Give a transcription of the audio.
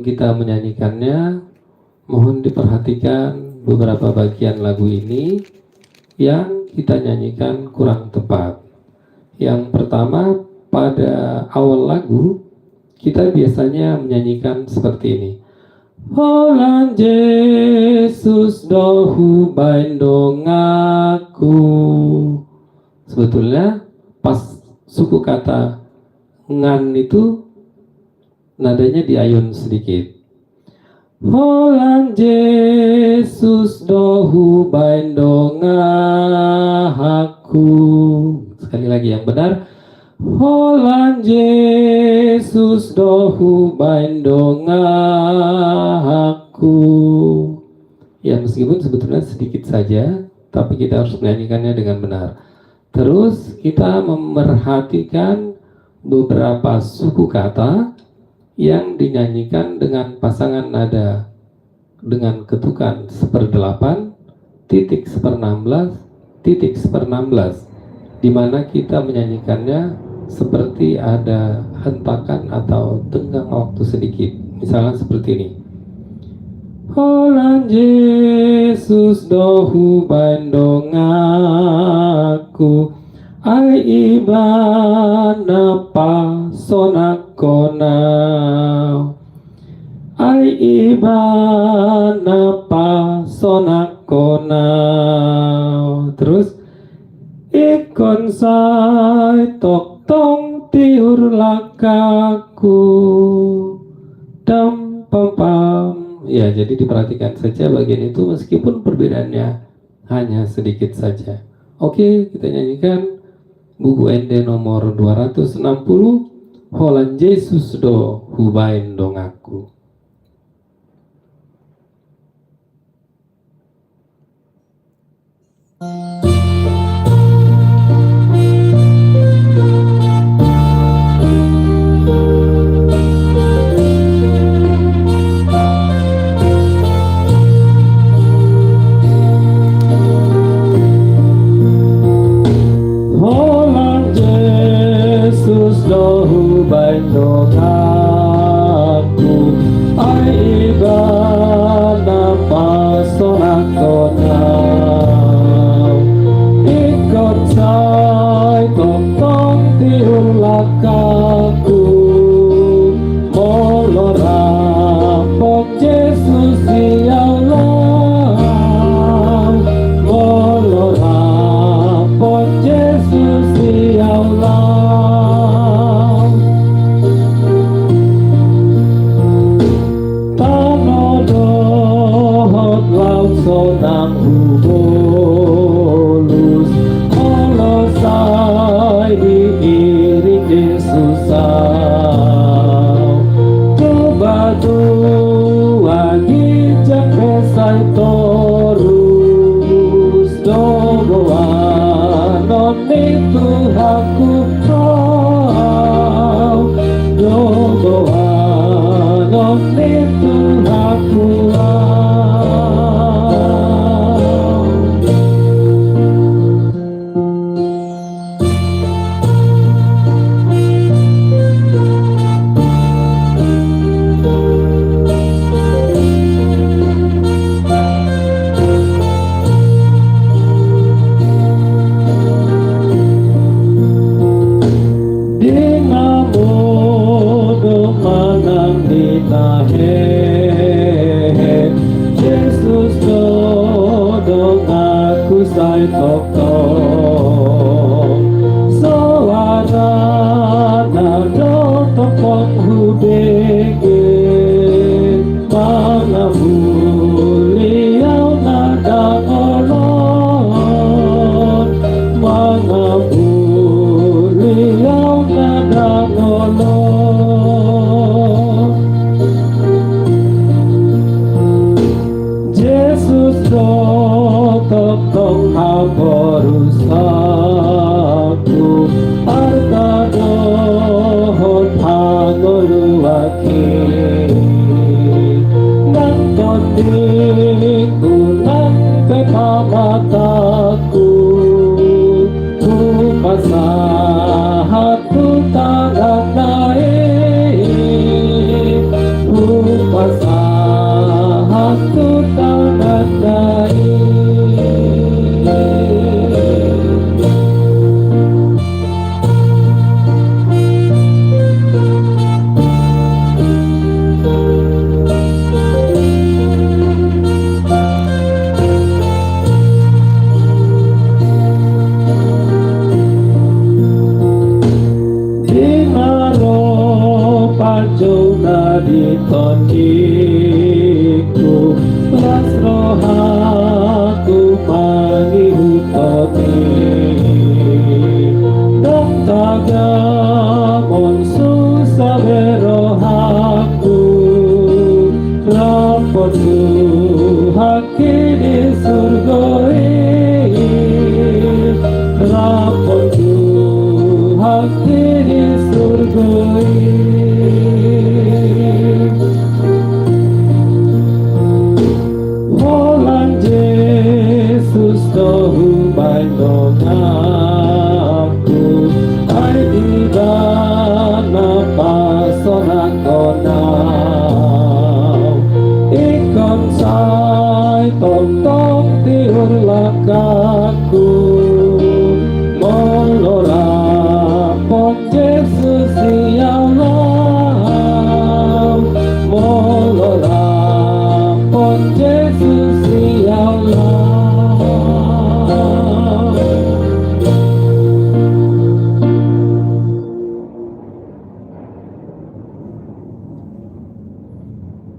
kita menyanyikannya, mohon diperhatikan beberapa bagian lagu ini yang kita nyanyikan kurang tepat. Yang pertama, pada awal lagu kita biasanya menyanyikan seperti ini. Holan Yesus dohu baindong aku. Sebetulnya pas suku kata ngan itu nadanya diayun sedikit. Holan Yesus dohu baindong aku. Sekali lagi yang benar. Holan Yesus dohu baindong aku. Ya, meskipun sebetulnya sedikit saja, tapi kita harus menyanyikannya dengan benar. Terus kita memerhatikan beberapa suku kata yang dinyanyikan dengan pasangan nada dengan ketukan 1/8, titik 1/16, titik 1/16, di mana kita menyanyikannya seperti ada hentakan atau tenggang waktu sedikit. Misalnya seperti ini. Holan Yesus dohu baindong aku, ai ibana pasonakona, ai ibana pasonakona. Terus ikon sai tok tong tiur lakaku dam pam pam. Ya, jadi diperhatikan saja bagian itu meskipun perbedaannya hanya sedikit saja. Oke, kita nyanyikan buku ND nomor 260, Holan Yesus do hubain dong aku. Baindong aku, ai ibana pasonakona, ikut sai tong tiur lakaku, molora pok Yesus ya Allah, molora pok Yesus ya Allah. Sonang hubulus kolosai diiring Yesus coba dua gijak pesai torus dogoa noni Tuhanku kau dogoa noni Tuhanku Yesus dodong aku sai tok tong suara nado topong hudege mangabuliau nada ngolon mangabuliau nada ngolon. Tong haborusaku arta dohon hagoruaki nang tondingku nang pepamataku ku pasahatku tangan naik ku iku las rohaku pangihutoti dong tagamon susah berohaku lapor suhaki di surgoi